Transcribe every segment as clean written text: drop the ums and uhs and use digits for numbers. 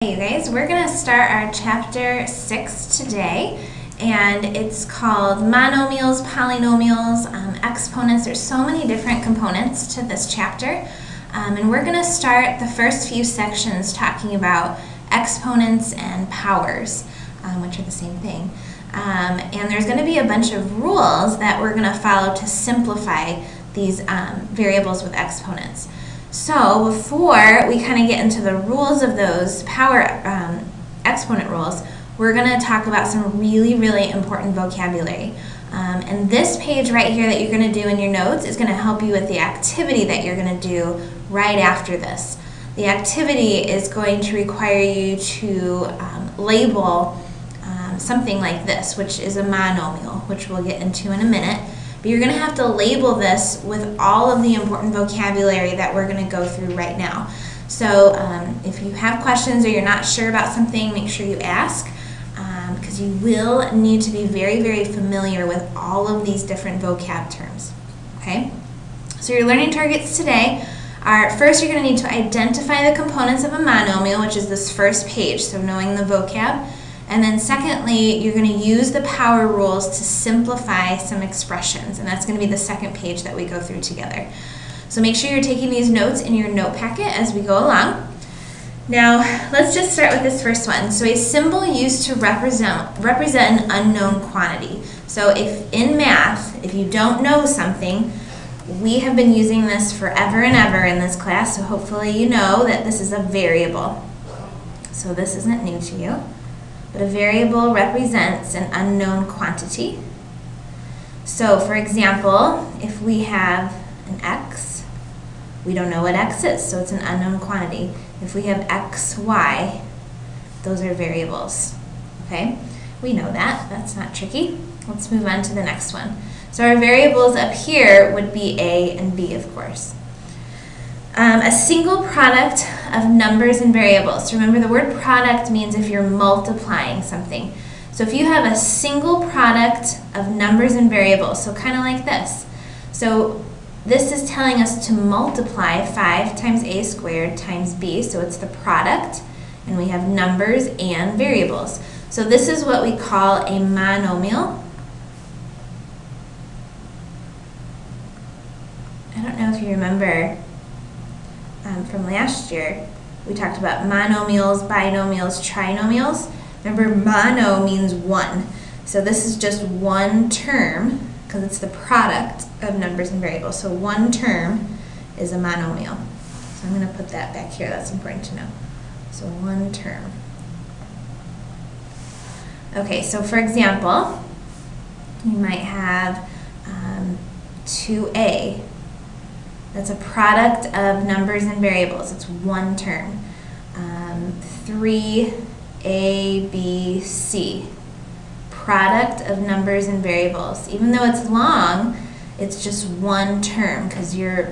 Hey you guys, we're going to start our chapter 6 today, and it's called monomials, polynomials, exponents. There's so many different components to this chapter, and we're going to start the first few sections talking about exponents and powers, which are the same thing. And there's going to be a bunch of rules that we're going to follow to simplify these variables with exponents. So before we kind of get into the rules of those power exponent rules, we're going to talk about some really important vocabulary. And this page right here that you're going to do in your notes is going to help you with the activity that you're going to do right after this. The activity is going to require you to label something like this, which is a monomial, which we'll get into in a minute. But you're going to have to label this with all of the important vocabulary that we're going to go through right now. So if you have questions or you're not sure about something, make sure you ask, because you will need to be very familiar with all of these different vocab terms. Okay? So your learning targets today are, first you're going to need to identify the components of a monomial, which is this first page, so knowing the vocab. And then secondly, you're going to use the power rules to simplify some expressions, and that's going to be the second page that we go through together. So make sure you're taking these notes in your note packet as we go along. Now, let's just start with this first one. So a symbol used to represent an unknown quantity. So if in math, if you don't know something, we have been using this forever and ever in this class, so hopefully you know that this is a variable. So this isn't new to you. But a variable represents an unknown quantity. So for example, if we have an x, we don't know what x is, so it's an unknown quantity. If we have x, y, those are variables. Okay, we know that. That's not tricky. Let's move on to the next one. So our variables up here would be a and b, of course. A single product of numbers and variables. So remember, the word product means if you're multiplying something. So if you have a single product of numbers and variables, so kind of like this. So this is telling us to multiply 5 times a squared times b, so it's the product, and we have numbers and variables. So this is what we call a monomial. I don't know if you remember from last year, we talked about monomials, binomials, trinomials. Remember, mono means one. So this is just one term, because it's the product of numbers and variables. So one term is a monomial. So I'm going to put that back here. That's important to know. So one term. Okay, so for example, you might have 2a. That's a product of numbers and variables. It's one term. 3a, b, c. Product of numbers and variables. Even though it's long, it's just one term because you're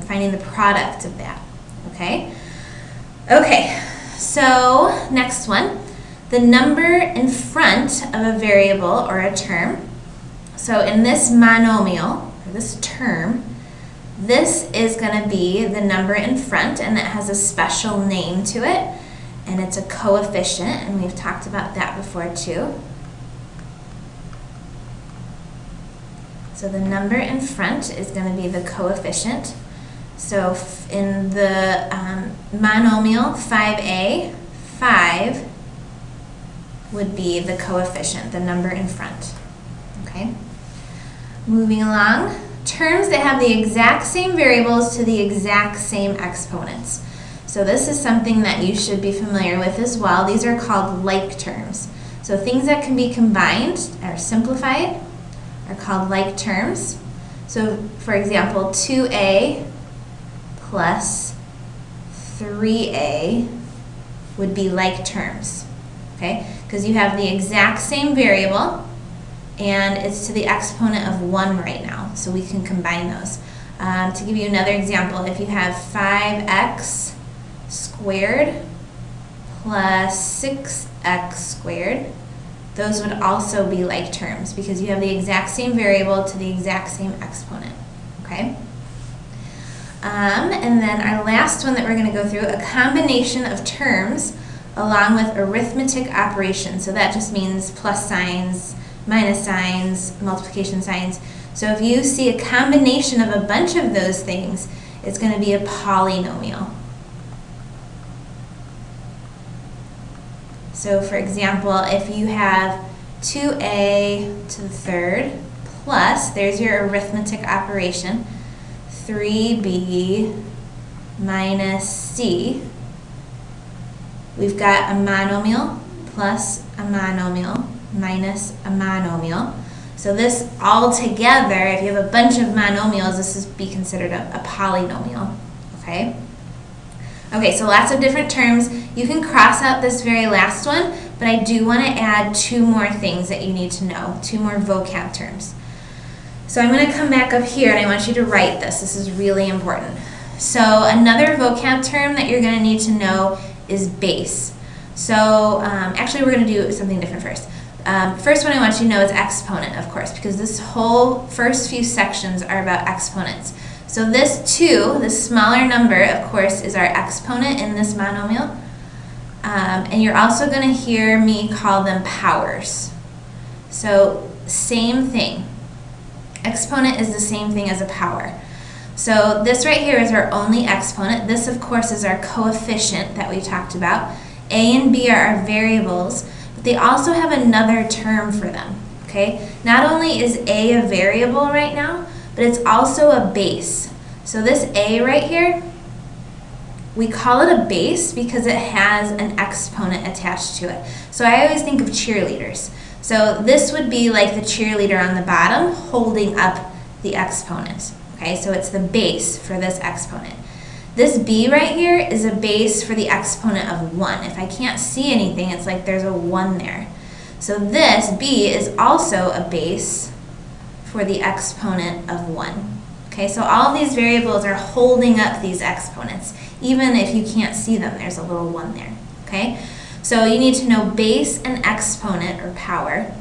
finding the product of that. Okay? Okay, so next one. The number in front of a variable or a term. So in this monomial, or this term, this is going to be the number in front, and it has a special name to it, and it's a coefficient, and we've talked about that before too. So the number in front is going to be the coefficient. So in the monomial 5a, 5 would be the coefficient, the number in front. Okay? Moving along. Terms that have the exact same variables to the exact same exponents. So this is something that you should be familiar with as well. These are called like terms. So things that can be combined or simplified are called like terms. So for example, 2a plus 3a would be like terms. Okay? Because you have the exact same variable, and it's to the exponent of 1 right now, so we can combine those. To give you another example, if you have 5x squared plus 6x squared, those would also be like terms because you have the exact same variable to the exact same exponent. Okay? And then our last one that we're going to go through, a combination of terms along with arithmetic operations. So that just means plus signs, minus signs, multiplication signs. So if you see a combination of a bunch of those things, it's going to be a polynomial. So for example, if you have 2a to the third plus, there's your arithmetic operation, 3b minus c, we've got a monomial plus a monomial minus a monomial. So this all together, if you have a bunch of monomials, this is be considered a polynomial, okay? Okay, so lots of different terms. You can cross out this very last one, but I do want to add two more things that you need to know, two more vocab terms. So I'm going to come back up here and I want you to write this. This is really important. So another vocab term that you're going to need to know is base. So actually we're going to do something different first. First one I want you to know is exponent, of course, because this whole first few sections are about exponents. So this 2, this smaller number, of course, is our exponent in this monomial. And you're also going to hear me call them powers. So same thing. Exponent is the same thing as a power. So this right here is our only exponent. This, of course, is our coefficient that we talked about. A and B are our variables, but they also have another term for them. Okay? Not only is A a variable right now, but it's also a base. So this A right here, we call it a base because it has an exponent attached to it. So I always think of cheerleaders. So this would be like the cheerleader on the bottom holding up the exponent. Okay, so it's the base for this exponent. This B right here is a base for the exponent of 1. If I can't see anything, it's like there's a 1 there. So this B is also a base for the exponent of 1. Okay, so all of these variables are holding up these exponents. Even if you can't see them, there's a little 1 there. Okay, so you need to know base and exponent or power,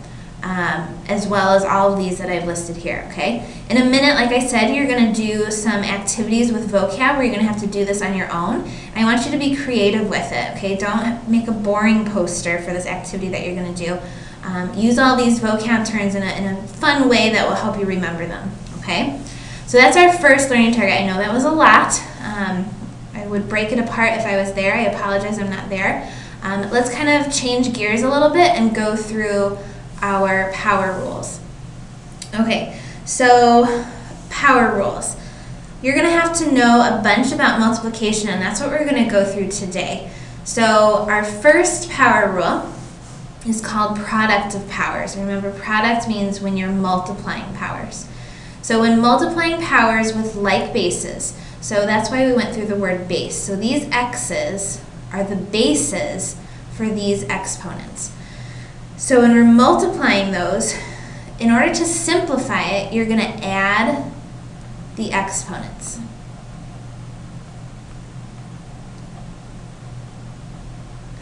as well as all of these that I've listed here. Okay, in a minute, like I said, you're going to do some activities with vocab where you're going to have to do this on your own. And I want you to be creative with it. Okay, don't make a boring poster for this activity that you're going to do. Use all these vocab terms in a fun way that will help you remember them, okay? So that's our first learning target. I know that was a lot. I would break it apart if I was there. I apologize, I'm not there. Let's kind of change gears a little bit and go through our power rules. Okay, so power rules. You're going to have to know a bunch about multiplication, and that's what we're going to go through today. So our first power rule is called product of powers. Remember, product means when you're multiplying powers. So when multiplying powers with like bases, so that's why we went through the word base. So these x's are the bases for these exponents. So when we're multiplying those, in order to simplify it, you're going to add the exponents.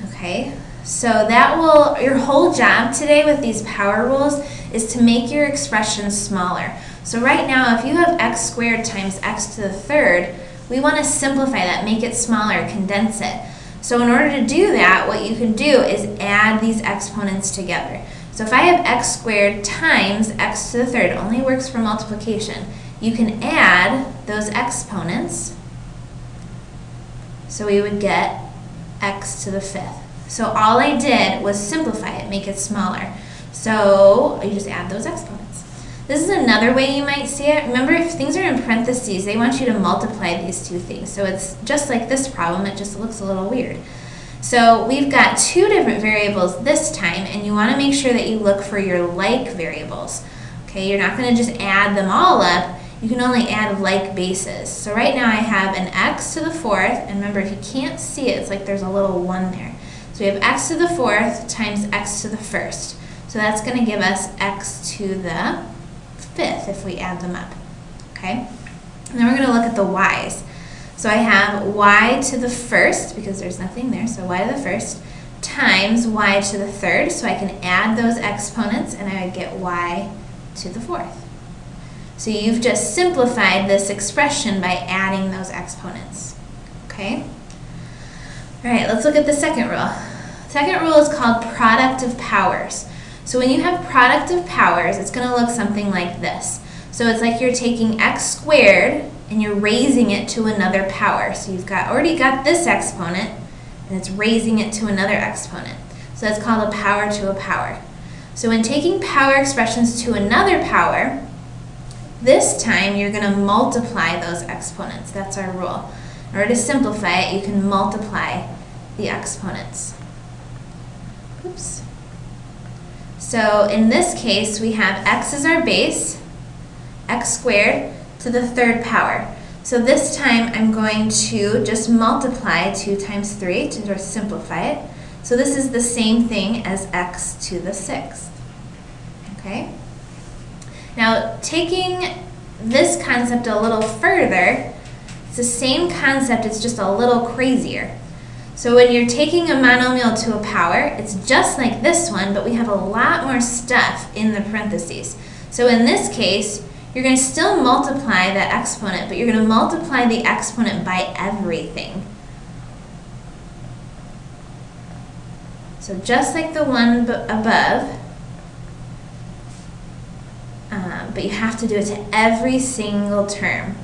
Okay? So that will, your whole job today with these power rules is to make your expression smaller. So right now, if you have x squared times x to the third, we want to simplify that, make it smaller, condense it. So in order to do that, what you can do is add these exponents together. So if I have x squared times x to the third, it only works for multiplication. You can add those exponents, so we would get x to the fifth. So all I did was simplify it, make it smaller. So you just add those exponents. This is another way you might see it. Remember, if things are in parentheses, they want you to multiply these two things. So it's just like this problem, it just looks a little weird. So we've got two different variables this time, and you want to make sure that you look for your like variables. Okay, you're not going to just add them all up. You can only add like bases. So right now I have an x to the fourth, and remember, if you can't see it, it's like there's a little 1 there. So we have x to the fourth times x to the first. So that's going to give us x to the fifth if we add them up. Okay? And then we're going to look at the y's. So I have y to the first, because there's nothing there, so y to the first, times y to the third. So I can add those exponents, and I would get y to the fourth. So you've just simplified this expression by adding those exponents. Okay? All right, let's look at the second rule. Second rule is called product of powers. So when you have product of powers, it's going to look something like this. So it's like you're taking x squared and you're raising it to another power. So you've already got this exponent, and it's raising it to another exponent. So that's called a power to a power. So when taking power expressions to another power, this time you're going to multiply those exponents. That's our rule. In order to simplify it, you can multiply the exponents. Oops. So in this case, we have x is our base, x squared to the third power. So this time I'm going to just multiply 2 times 3 to simplify it. So this is the same thing as x to the 6th. Okay? Now, taking this concept a little further, it's the same concept, it's just a little crazier. So when you're taking a monomial to a power, it's just like this one, but we have a lot more stuff in the parentheses. So in this case, you're going to still multiply that exponent, but you're going to multiply the exponent by everything. So just like the one above, but you have to do it to every single term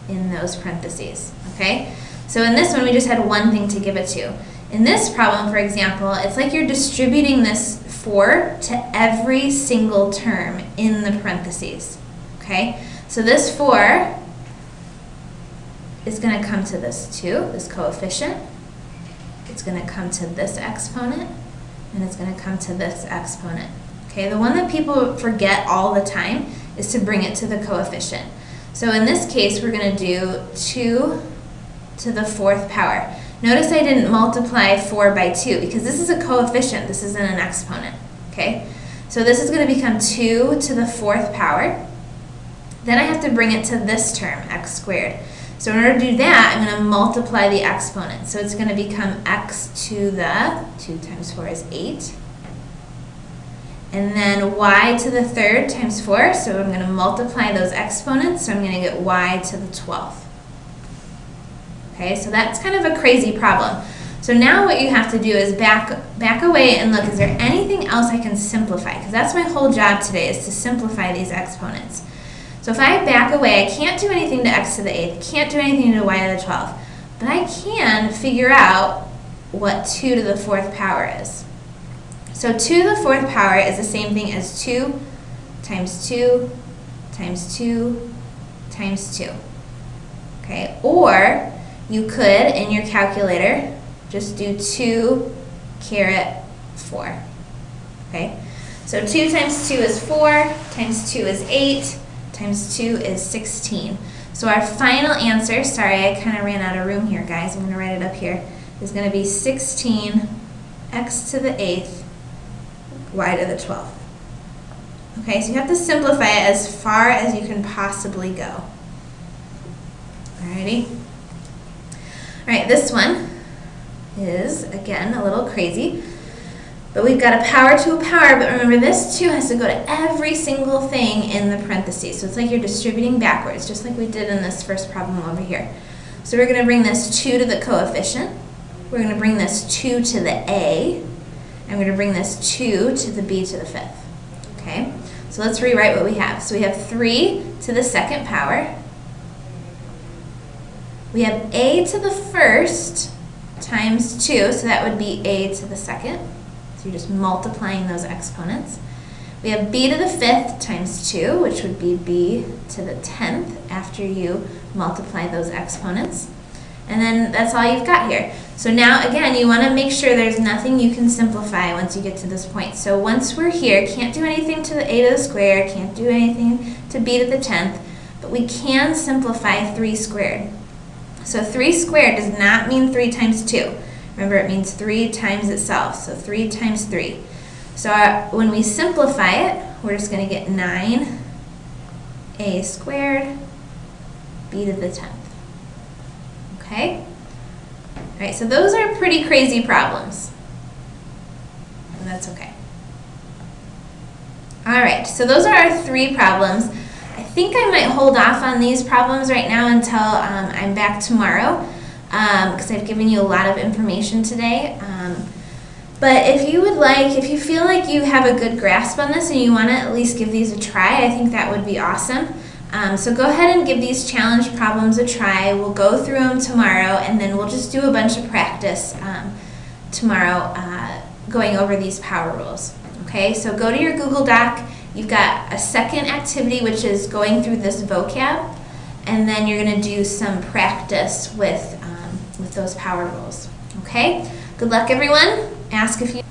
in those parentheses, okay? So in this one, we just had one thing to give it to. In this problem, for example, it's like you're distributing this 4 to every single term in the parentheses, okay? So this 4 is going to come to this 2, this coefficient. It's going to come to this exponent, and it's going to come to this exponent. Okay, the one that people forget all the time is to bring it to the coefficient. So in this case, we're going to do 2 to the 4th power. Notice I didn't multiply 4 by 2 because this is a coefficient. This isn't an exponent. Okay, so this is going to become 2 to the 4th power. Then I have to bring it to this term, x squared. So in order to do that, I'm going to multiply the exponent. So it's going to become x to the 2 times 4 is 8. And then y to the 3rd times 4, so I'm going to multiply those exponents, so I'm going to get y to the 12th. Okay, so that's kind of a crazy problem. So now what you have to do is back away and look, is there anything else I can simplify? Because that's my whole job today, is to simplify these exponents. So if I back away, I can't do anything to x to the 8th, I can't do anything to y to the 12th, but I can figure out what 2 to the 4th power is. So 2 to the 4th power is the same thing as 2 times 2 times 2 times 2. Okay, or you could, in your calculator, just do 2 caret 4. Okay, so 2 times 2 is 4, times 2 is 8, times 2 is 16. So our final answer, sorry I kind of ran out of room here guys, I'm going to write it up here, is going to be 16 x to the 8th y to the 12th. Okay, so you have to simplify it as far as you can possibly go. Alrighty. Alright, this one is, again, a little crazy. But we've got a power to a power, but remember this too has to go to every single thing in the parentheses. So it's like you're distributing backwards, just like we did in this first problem over here. So we're going to bring this 2 to the coefficient. We're going to bring this 2 to the a. I'm going to bring this 2 to the b to the 5th. Okay, so let's rewrite what we have. So we have 3 to the 2nd power. We have a to the 1st times 2, so that would be a to the 2nd. So you're just multiplying those exponents. We have b to the 5th times 2, which would be b to the 10th after you multiply those exponents. And then that's all you've got here. So now, again, you want to make sure there's nothing you can simplify once you get to this point. So once we're here, can't do anything to the a to the square, can't do anything to b to the 10th, but we can simplify 3 squared. So 3 squared does not mean 3 times 2. Remember, it means 3 times itself, so 3 times 3. So when we simplify it, we're just going to get 9a squared b to the 10th. Okay? All right, so those are pretty crazy problems. And that's okay. All right, so those are our 3 problems. I think I might hold off on these problems right now until I'm back tomorrow because I've given you a lot of information today. But if you feel like you have a good grasp on this and you want to at least give these a try, I think that would be awesome. So go ahead and give these challenge problems a try. We'll go through them tomorrow, and then we'll just do a bunch of practice tomorrow going over these power rules. Okay, so go to your Google Doc. You've got a second activity, which is going through this vocab, and then you're going to do some practice with those power rules. Okay, good luck everyone. Ask if you